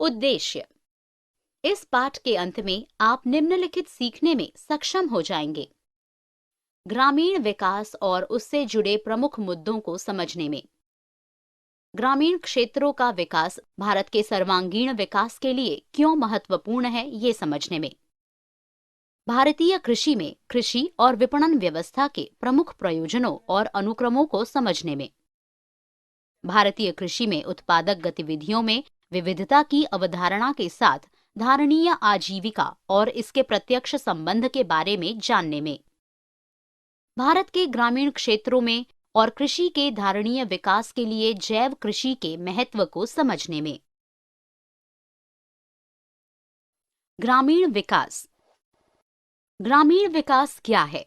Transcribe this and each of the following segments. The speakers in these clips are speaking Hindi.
उद्देश्य। इस पाठ के अंत में आप निम्नलिखित सीखने में सक्षम हो जाएंगे। ग्रामीण विकास और उससे जुड़े प्रमुख मुद्दों को समझने में। ग्रामीण क्षेत्रों का विकास भारत के सर्वांगीण विकास के लिए क्यों महत्वपूर्ण है, ये समझने में। भारतीय कृषि में कृषि और विपणन व्यवस्था के प्रमुख प्रयोजनों और अनुक्रमों को समझने में। भारतीय कृषि में उत्पादक गतिविधियों में विविधता की अवधारणा के साथ धारणीय आजीविका और इसके प्रत्यक्ष संबंध के बारे में जानने में। भारत के ग्रामीण क्षेत्रों में और कृषि के धारणीय विकास के लिए जैव कृषि के महत्व को समझने में। ग्रामीण विकास। ग्रामीण विकास क्या है?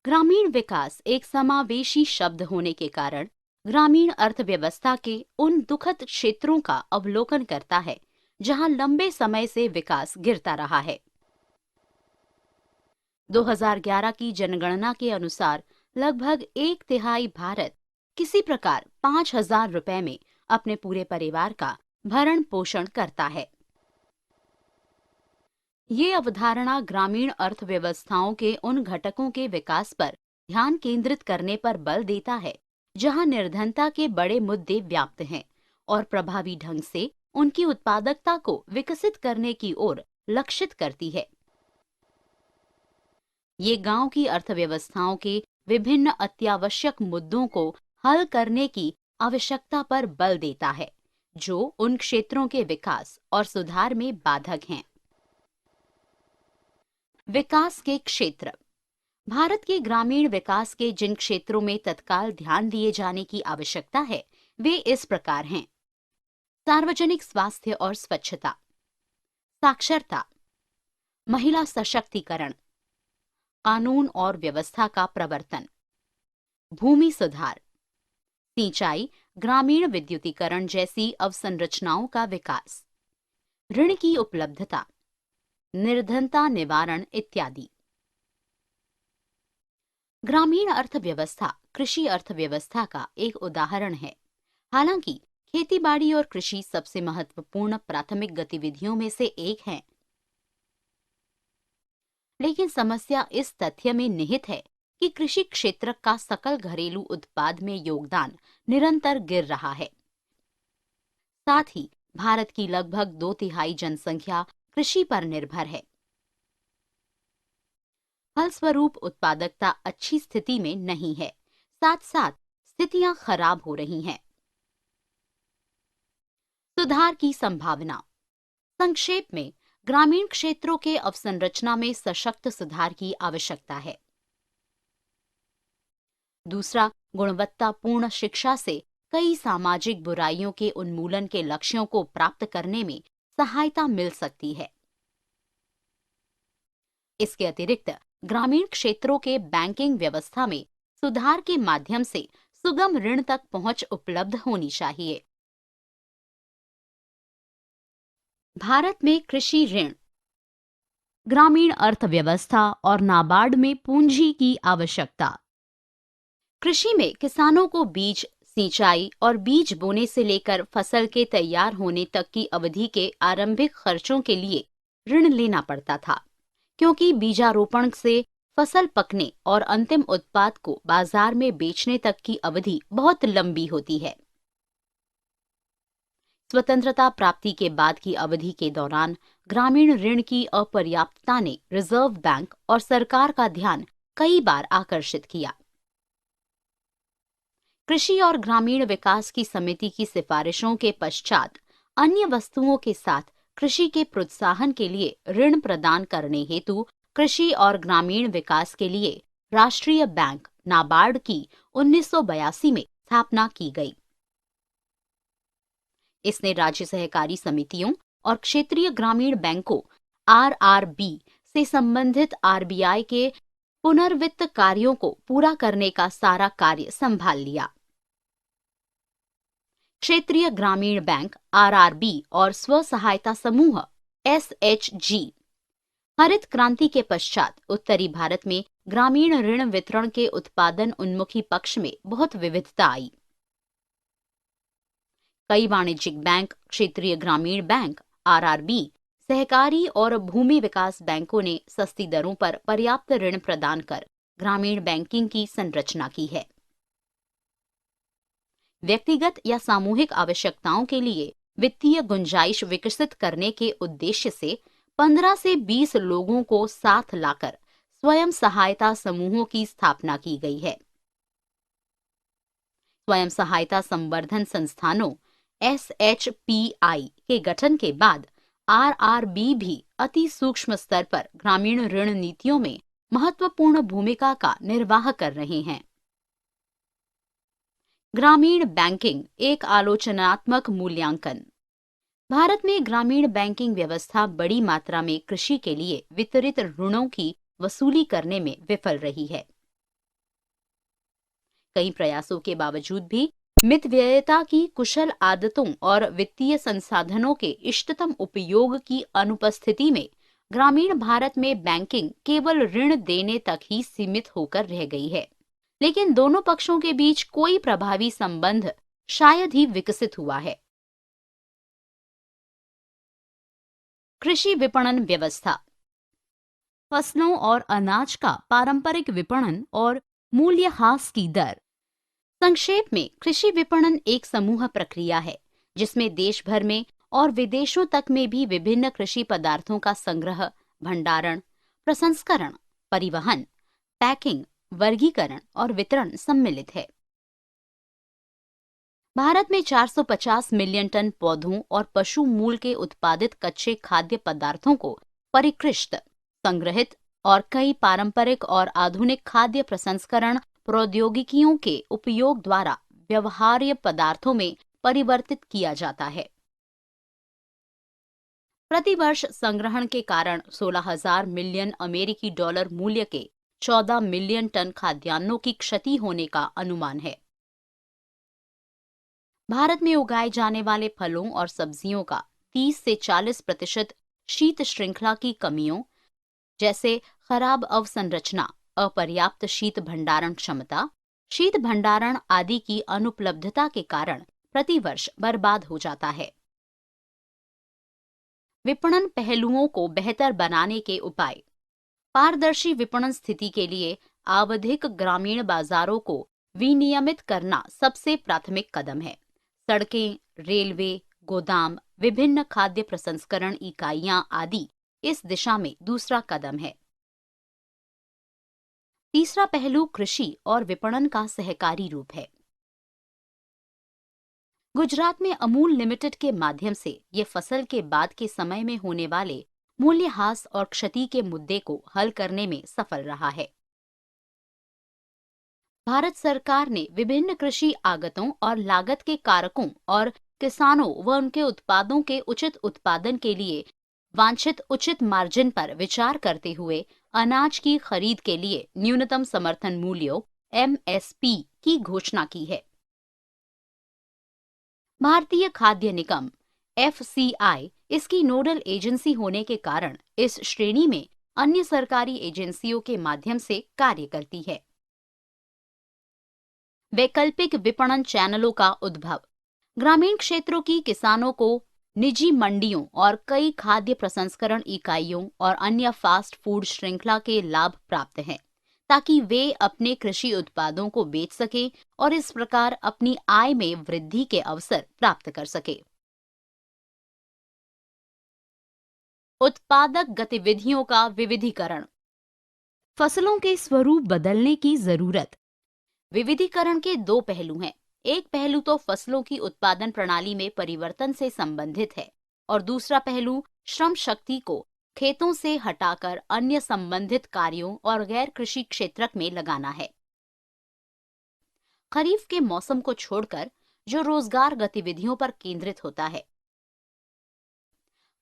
ग्रामीण विकास एक समावेशी शब्द होने के कारण ग्रामीण अर्थव्यवस्था के उन दुखद क्षेत्रों का अवलोकन करता है जहां लंबे समय से विकास गिरता रहा है। 2011 की जनगणना के अनुसार लगभग एक तिहाई भारत किसी प्रकार 5,000 रुपए में अपने पूरे परिवार का भरण पोषण करता है। ये अवधारणा ग्रामीण अर्थव्यवस्थाओं के उन घटकों के विकास पर ध्यान केंद्रित करने पर बल देता है जहां निर्धनता के बड़े मुद्दे व्याप्त हैं और प्रभावी ढंग से उनकी उत्पादकता को विकसित करने की ओर लक्षित करती है। ये गांव की अर्थव्यवस्थाओं के विभिन्न अत्यावश्यक मुद्दों को हल करने की आवश्यकता पर बल देता है जो उन क्षेत्रों के विकास और सुधार में बाधक हैं। विकास के क्षेत्र। भारत के ग्रामीण विकास के जिन क्षेत्रों में तत्काल ध्यान दिए जाने की आवश्यकता है वे इस प्रकार हैं। सार्वजनिक स्वास्थ्य और स्वच्छता, साक्षरता, महिला सशक्तिकरण, कानून और व्यवस्था का प्रवर्तन, भूमि सुधार, सिंचाई, ग्रामीण विद्युतीकरण जैसी अवसंरचनाओं का विकास, ऋण की उपलब्धता, निर्धनता निवारण इत्यादि। ग्रामीण अर्थव्यवस्था कृषि अर्थव्यवस्था का एक उदाहरण है। हालांकि खेतीबाड़ी और कृषि सबसे महत्वपूर्ण प्राथमिक गतिविधियों में से एक है, लेकिन समस्या इस तथ्य में निहित है कि कृषि क्षेत्र का सकल घरेलू उत्पाद में योगदान निरंतर गिर रहा है। साथ ही भारत की लगभग 2/3 जनसंख्या कृषि पर निर्भर है। फलस्वरूप उत्पादकता अच्छी स्थिति में नहीं है, साथ साथ स्थितियां खराब हो रही हैं। सुधार की संभावना। संक्षेप में, ग्रामीण क्षेत्रों के अवसंरचना में सशक्त सुधार की आवश्यकता है। दूसरा, गुणवत्तापूर्ण शिक्षा से कई सामाजिक बुराइयों के उन्मूलन के लक्ष्यों को प्राप्त करने में सहायता मिल सकती है। इसके अतिरिक्त ग्रामीण क्षेत्रों के बैंकिंग व्यवस्था में सुधार के माध्यम से सुगम ऋण तक पहुंच उपलब्ध होनी चाहिए। भारत में कृषि ऋण। ग्रामीण अर्थव्यवस्था और नाबार्ड में पूंजी की आवश्यकता। कृषि में किसानों को बीज, सिंचाई और बीज बोने से लेकर फसल के तैयार होने तक की अवधि के आरंभिक खर्चों के लिए ऋण लेना पड़ता था, क्योंकि बीजारोपण से फसल पकने और अंतिम उत्पाद को बाजार में बेचने तक की अवधि बहुत लंबी होती है। स्वतंत्रता प्राप्ति के बाद की अवधि के दौरान ग्रामीण ऋण की अपर्याप्तता ने रिजर्व बैंक और सरकार का ध्यान कई बार आकर्षित किया। कृषि और ग्रामीण विकास की समिति की सिफारिशों के पश्चात अन्य वस्तुओं के साथ कृषि के प्रोत्साहन के लिए ऋण प्रदान करने हेतु कृषि और ग्रामीण विकास के लिए राष्ट्रीय बैंक नाबार्ड की 1982 में स्थापना की गई। इसने राज्य सहकारी समितियों और क्षेत्रीय ग्रामीण बैंकों आरआरबी से संबंधित आरबीआई के पुनर्वित्त कार्यों को पूरा करने का सारा कार्य संभाल लिया। क्षेत्रीय ग्रामीण बैंक आरआरबी और स्व सहायता समूह एसएचजी। हरित क्रांति के पश्चात उत्तरी भारत में ग्रामीण ऋण वितरण के उत्पादन उन्मुखी पक्ष में बहुत विविधता आई। कई वाणिज्यिक बैंक, क्षेत्रीय ग्रामीण बैंक आरआरबी, सहकारी और भूमि विकास बैंकों ने सस्ती दरों पर पर्याप्त ऋण प्रदान कर ग्रामीण बैंकिंग की संरचना की है। व्यक्तिगत या सामूहिक आवश्यकताओं के लिए वित्तीय गुंजाइश विकसित करने के उद्देश्य से 15 से 20 लोगों को साथ लाकर स्वयं सहायता समूहों की स्थापना की गई है। स्वयं सहायता संवर्धन संस्थानों SHPI के गठन के बाद आरआरबी भी अति सूक्ष्म स्तर पर ग्रामीण ऋण नीतियों में महत्वपूर्ण भूमिका का निर्वाह कर रहे हैं। ग्रामीण बैंकिंग एक आलोचनात्मक मूल्यांकन। भारत में ग्रामीण बैंकिंग व्यवस्था बड़ी मात्रा में कृषि के लिए वितरित ऋणों की वसूली करने में विफल रही है। कई प्रयासों के बावजूद भी मितव्ययता की कुशल आदतों और वित्तीय संसाधनों के इष्टतम उपयोग की अनुपस्थिति में ग्रामीण भारत में बैंकिंग केवल ऋण देने तक ही सीमित होकर रह गई है। लेकिन दोनों पक्षों के बीच कोई प्रभावी संबंध शायद ही विकसित हुआ है। कृषि विपणन व्यवस्था। फसलों और अनाज का पारंपरिक विपणन और मूल्यह्रास की दर। संक्षेप में, कृषि विपणन एक समूह प्रक्रिया है जिसमें देश भर में और विदेशों तक में भी विभिन्न कृषि पदार्थों का संग्रह, भंडारण, प्रसंस्करण, परिवहन, पैकिंग, वर्गीकरण और वितरण सम्मिलित है। भारत में 450 मिलियन टन पौधों और पशु मूल के उत्पादित कच्चे खाद्य पदार्थों को परिष्कृत, संग्रहित और कई पारंपरिक और आधुनिक खाद्य प्रसंस्करण प्रौद्योगिकियों के उपयोग द्वारा व्यवहार्य पदार्थों में परिवर्तित किया जाता है। प्रतिवर्ष संग्रहण के कारण 16,000 मिलियन अमेरिकी डॉलर मूल्य के 14 मिलियन टन खाद्यान्नों की क्षति होने का अनुमान है। भारत में उगाए जाने वाले फलों और सब्जियों का 30 से 40% शीत श्रृंखला की कमियों, जैसे खराब अवसंरचना, अपर्याप्त शीत भंडारण क्षमता, शीत भंडारण आदि की अनुपलब्धता के कारण प्रतिवर्ष बर्बाद हो जाता है। विपणन पहलुओं को बेहतर बनाने के उपाय। पारदर्शी विपणन स्थिति के लिए आवधिक ग्रामीण बाजारों को विनियमित करना सबसे प्राथमिक कदम है। सड़कें, रेलवे, गोदाम, विभिन्न खाद्य प्रसंस्करण इकाइयां आदि इस दिशा में दूसरा कदम है। तीसरा पहलू कृषि और विपणन का सहकारी रूप है। गुजरात में अमूल लिमिटेड के माध्यम से ये फसल के बाद के समय में होने वाले मूल्यह्रास और क्षति के मुद्दे को हल करने में सफल रहा है। भारत सरकार ने विभिन्न कृषि आगतों और लागत के कारकों और किसानों व उनके उत्पादों के उचित उत्पादन के लिए वांछित उचित मार्जिन पर विचार करते हुए अनाज की खरीद के लिए न्यूनतम समर्थन मूल्यों MSP की घोषणा की है। भारतीय खाद्य निगम FCI इसकी नोडल एजेंसी होने के कारण इस श्रेणी में अन्य सरकारी एजेंसियों के माध्यम से कार्य करती है। वैकल्पिक विपणन चैनलों का उद्भव। ग्रामीण क्षेत्रों की किसानों को निजी मंडियों और कई खाद्य प्रसंस्करण इकाइयों और अन्य फास्ट फूड श्रृंखला के लाभ प्राप्त हैं, ताकि वे अपने कृषि उत्पादों को बेच सकें और इस प्रकार अपनी आय में वृद्धि के अवसर प्राप्त कर सके। उत्पादक गतिविधियों का विविधीकरण। फसलों के स्वरूप बदलने की जरूरत। विविधीकरण के दो पहलू हैं। एक पहलू तो फसलों की उत्पादन प्रणाली में परिवर्तन से संबंधित है और दूसरा पहलू श्रम शक्ति को खेतों से हटाकर अन्य संबंधित कार्यों और गैर कृषि क्षेत्र में लगाना है। खरीफ के मौसम को छोड़कर जो रोजगार गतिविधियों पर केंद्रित होता है।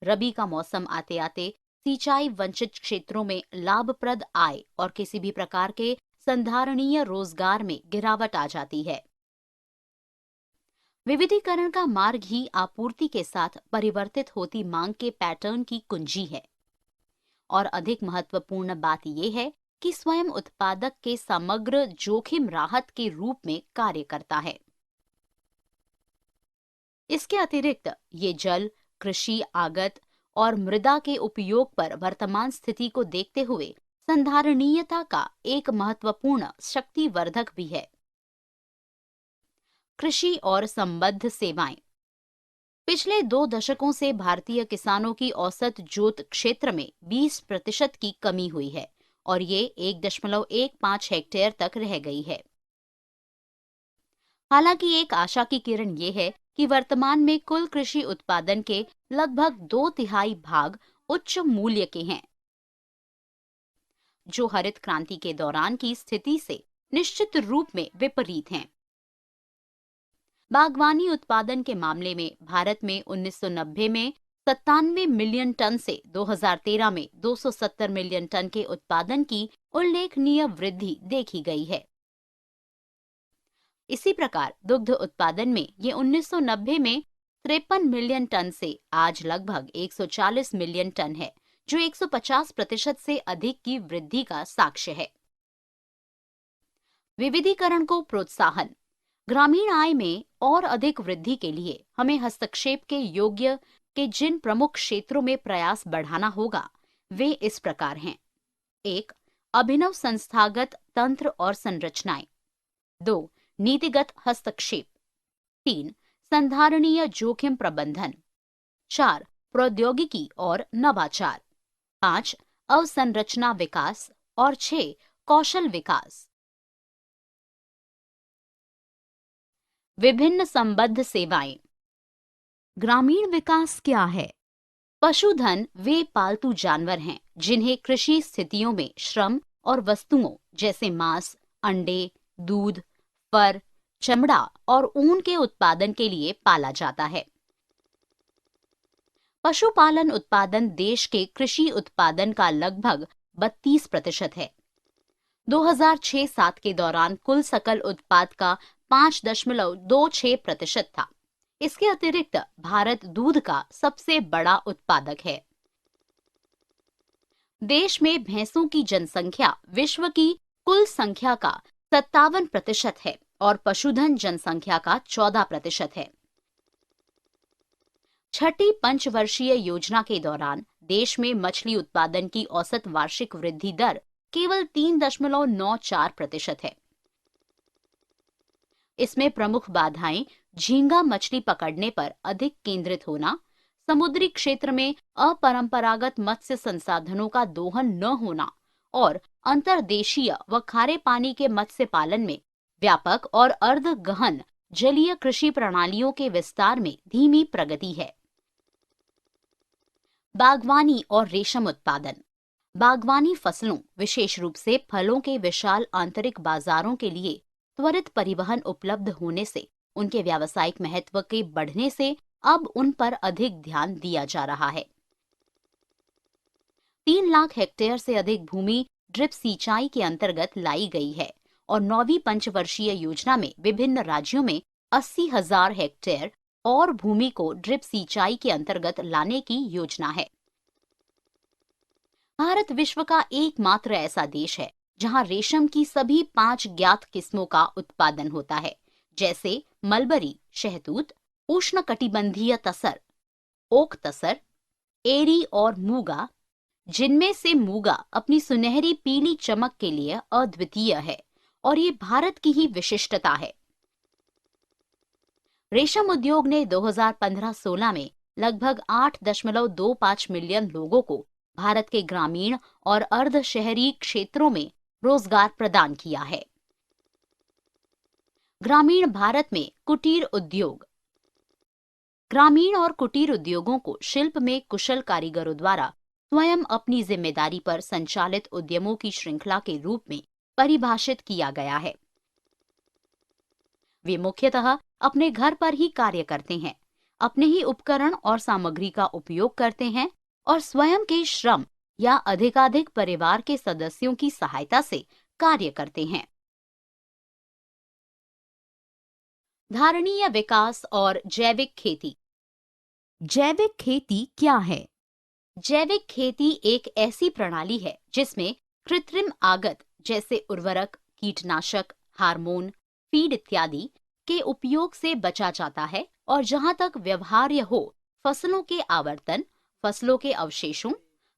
रबी का मौसम आते आते सिंचाई वंचित क्षेत्रों में लाभप्रद आय और किसी भी प्रकार के संधारणीय रोजगार में गिरावट आ जाती है। विविधीकरण का मार्ग ही आपूर्ति के साथ परिवर्तित होती मांग के पैटर्न की कुंजी है। और अधिक महत्वपूर्ण बात यह है कि स्वयं उत्पादक के समग्र जोखिम राहत के रूप में कार्य करता है। इसके अतिरिक्त ये जल, कृषि आगत और मृदा के उपयोग पर वर्तमान स्थिति को देखते हुए संधारणीयता का एक महत्वपूर्ण शक्तिवर्धक भी है। कृषि और संबद्ध सेवाएं। पिछले 2 दशकों से भारतीय किसानों की औसत जोत क्षेत्र में 20% की कमी हुई है और ये 1.15 हेक्टेयर तक रह गई है। हालांकि एक आशा की किरण ये है कि वर्तमान में कुल कृषि उत्पादन के लगभग 2/3 भाग उच्च मूल्य के हैं, जो हरित क्रांति के दौरान की स्थिति से निश्चित रूप में विपरीत हैं। बागवानी उत्पादन के मामले में भारत में 1990 में 97 मिलियन टन से 2013 में 270 मिलियन टन के उत्पादन की उल्लेखनीय वृद्धि देखी गई है। इसी प्रकार दुग्ध उत्पादन में ये 1990 में 53 मिलियन टन से आज लगभग 140 मिलियन टन है, जो 150% से अधिक की वृद्धि का साक्ष्य है। विविधीकरण को प्रोत्साहन। ग्रामीण आय में और अधिक वृद्धि के लिए हमें हस्तक्षेप के योग्य के जिन प्रमुख क्षेत्रों में प्रयास बढ़ाना होगा वे इस प्रकार हैं। 1. अभिनव संस्थागत तंत्र और संरचनाएं। 2. नीतिगत हस्तक्षेप। 3. संधारणीय जोखिम प्रबंधन। 4. प्रौद्योगिकी और नवाचार। 5. अवसंरचना विकास और 6. कौशल विकास। विभिन्न संबद्ध सेवाएं। ग्रामीण विकास क्या है? पशुधन वे पालतू जानवर हैं जिन्हें कृषि स्थितियों में श्रम और वस्तुओं जैसे मांस, अंडे, दूध, फर, चमड़ा और ऊन के उत्पादन के लिए पाला जाता है। पशुपालन उत्पादन देश के कृषि उत्पादन का लगभग 32% है। 2006-07 के दौरान कुल सकल उत्पाद का 5.26% था। इसके अतिरिक्त भारत दूध का सबसे बड़ा उत्पादक है। देश में भैंसों की जनसंख्या विश्व की कुल संख्या का 57% है और पशुधन जनसंख्या का 14% है। छठी पंचवर्षीय योजना के दौरान देश में मछली उत्पादन की औसत वार्षिक वृद्धि दर केवल 3.94% है। इसमें प्रमुख बाधाएं झींगा मछली पकड़ने पर अधिक केंद्रित होना, समुद्री क्षेत्र में अपरंपरागत मत्स्य संसाधनों का दोहन न होना और अंतर्देशीय व खारे पानी के मत्स्य पालन में व्यापक और अर्ध गहन जलीय कृषि प्रणालियों के विस्तार में धीमी प्रगति है। बागवानी और रेशम उत्पादन। बागवानी फसलों, विशेष रूप से फलों के विशाल आंतरिक बाजारों के लिए त्वरित परिवहन उपलब्ध होने से उनके व्यावसायिक महत्व के बढ़ने से अब उन पर अधिक ध्यान दिया जा रहा है। 3 लाख हेक्टेयर से अधिक भूमि ड्रिप सिंचाई के अंतर्गत लाई गई है और 9वीं पंचवर्षीय योजना में विभिन्न राज्यों में 80,000 हेक्टेयर और भूमि को ड्रिप सिंचाई के अंतर्गत लाने की योजना है। भारत विश्व का एकमात्र ऐसा देश है जहां रेशम की सभी 5 ज्ञात किस्मों का उत्पादन होता है, जैसे मलबरी, शहतूत, उष्णकटिबंधीय तसर, ओक तसर, एरी और मूगा, जिनमें से मूगा अपनी सुनहरी पीली चमक के लिए अद्वितीय है और ये भारत की ही विशिष्टता है। रेशम उद्योग ने 2015-16 में लगभग 8.25 मिलियन लोगों को भारत के ग्रामीण और अर्ध शहरी क्षेत्रों में रोजगार प्रदान किया है। ग्रामीण भारत में कुटीर उद्योग। ग्रामीण और कुटीर उद्योगों को शिल्प में कुशल कारीगरों द्वारा स्वयं अपनी जिम्मेदारी पर संचालित उद्यमों की श्रृंखला के रूप में परिभाषित किया गया है। वे मुख्यतः अपने घर पर ही कार्य करते हैं, अपने ही उपकरण और सामग्री का उपयोग करते हैं और स्वयं के श्रम या अधिकाधिक परिवार के सदस्यों की सहायता से कार्य करते हैं। धारणीय विकास और जैविक खेती। जैविक खेती क्या है? जैविक खेती एक ऐसी प्रणाली है जिसमें कृत्रिम आगत जैसे उर्वरक, कीटनाशक, हार्मोन, फीड इत्यादि के उपयोग से बचा जाता है और जहां तक व्यवहार्य हो, फसलों के आवर्तन, फसलों के अवशेषों,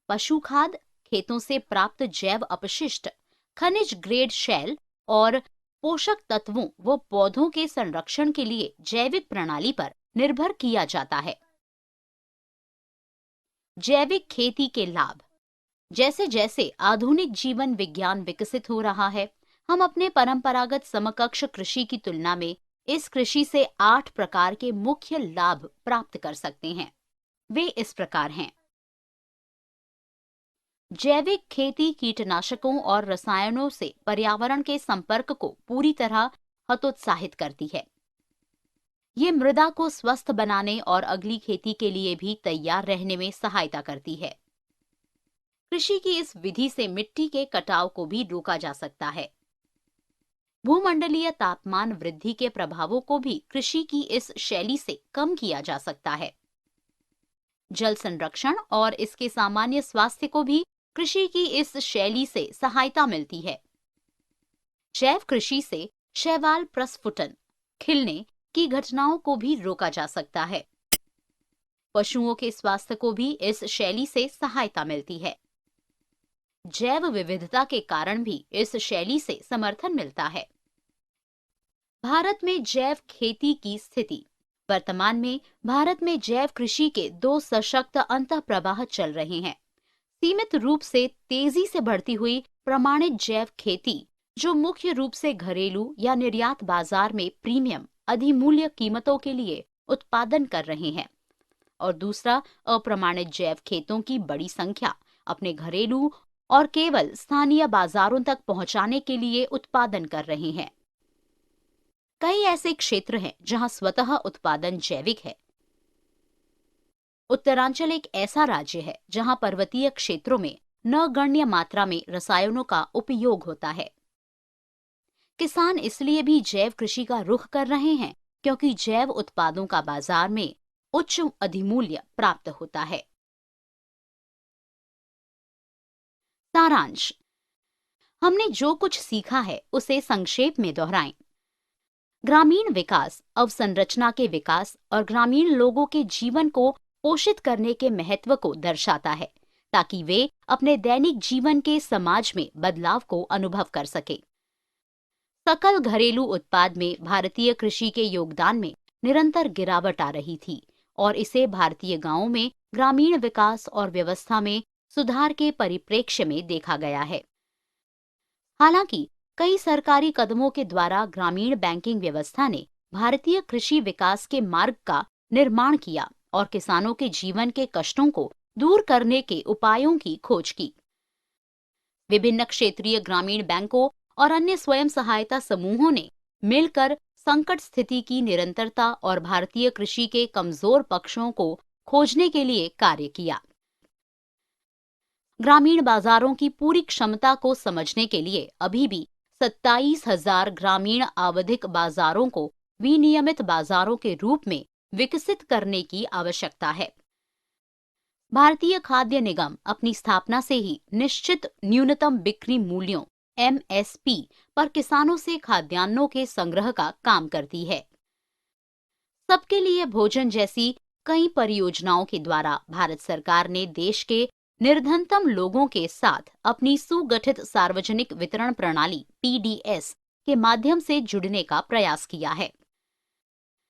पशु खाद, खेतों से प्राप्त जैव अपशिष्ट, खनिज ग्रेड शैल और पोषक तत्वों व पौधों के संरक्षण के लिए जैविक प्रणाली पर निर्भर किया जाता है। जैविक खेती के लाभ। जैसे जैसे आधुनिक जीवन विज्ञान विकसित हो रहा है, हम अपने परंपरागत समकक्ष कृषि की तुलना में इस कृषि से 8 प्रकार के मुख्य लाभ प्राप्त कर सकते हैं। वे इस प्रकार हैं। जैविक खेती कीटनाशकों और रसायनों से पर्यावरण के संपर्क को पूरी तरह हतोत्साहित करती है। ये मृदा को स्वस्थ बनाने और अगली खेती के लिए भी तैयार रहने में सहायता करती है। कृषि की इस विधि से मिट्टी के कटाव को भी रोका जा सकता है। भूमंडलीय तापमान वृद्धि के प्रभावों को भी कृषि की इस शैली से कम किया जा सकता है। जल संरक्षण और इसके सामान्य स्वास्थ्य को भी कृषि की इस शैली से सहायता मिलती है। जैव कृषि से शैवाल प्रस्फुटन, खिलने की घटनाओं को भी रोका जा सकता है। पशुओं के स्वास्थ्य को भी इस शैली से सहायता मिलती है। जैव विविधता के कारण भी इस शैली से समर्थन मिलता है। भारत में जैव खेती की स्थिति। वर्तमान में भारत में जैव कृषि के 2 सशक्त अंतःप्रवाह चल रहे हैं। सीमित रूप से तेजी से बढ़ती हुई प्रमाणित जैव खेती, जो मुख्य रूप से घरेलू या निर्यात बाजार में प्रीमियम अधिमूल्य कीमतों के लिए उत्पादन कर रहे हैं, और दूसरा अप्रमाणित जैव खेतों की बड़ी संख्या अपने घरेलू और केवल स्थानीय बाजारों तक पहुंचाने के लिए उत्पादन कर रहे हैं। कई ऐसे क्षेत्र हैं जहां स्वतः उत्पादन जैविक है। उत्तरांचल एक ऐसा राज्य है जहां पर्वतीय क्षेत्रों में नगण्य मात्रा में रसायनों का उपयोग होता है। किसान इसलिए भी जैव कृषि का रुख कर रहे हैं क्योंकि जैव उत्पादों का बाजार में उच्च अधिमूल्य प्राप्त होता है। सारांश। हमने जो कुछ सीखा है उसे संक्षेप में दोहराएं। ग्रामीण विकास अवसंरचना के विकास और ग्रामीण लोगों के जीवन को पोषित करने के महत्व को दर्शाता है, ताकि वे अपने दैनिक जीवन के समाज में बदलाव को अनुभव कर सके। सकल घरेलू उत्पाद में भारतीय कृषि के योगदान में निरंतर गिरावट आ रही थी और इसे भारतीय गांवों में ग्रामीण विकास और व्यवस्था में सुधार के परिप्रेक्ष्य में देखा गया है। हालांकि कई सरकारी कदमों के द्वारा ग्रामीण बैंकिंग व्यवस्था ने भारतीय कृषि विकास के मार्ग का निर्माण किया और किसानों के जीवन के कष्टों को दूर करने के उपायों की खोज की। विभिन्न क्षेत्रीय ग्रामीण बैंकों और अन्य स्वयं सहायता समूहों ने मिलकर संकट स्थिति की निरंतरता और भारतीय कृषि के कमजोर पक्षों को खोजने के लिए कार्य किया। ग्रामीण बाजारों की पूरी क्षमता को समझने के लिए अभी भी 27,000 ग्रामीण आवधिक बाजारों को विनियमित बाजारों के रूप में विकसित करने की आवश्यकता है। भारतीय खाद्य निगम अपनी स्थापना से ही निश्चित न्यूनतम बिक्री मूल्यों MSP पर किसानों से खाद्यान्नों के संग्रह का काम करती है। सबके लिए भोजन जैसी कई परियोजनाओं के द्वारा भारत सरकार ने देश के निर्धनतम लोगों के साथ अपनी सुगठित सार्वजनिक वितरण प्रणाली PDS के माध्यम से जुड़ने का प्रयास किया है।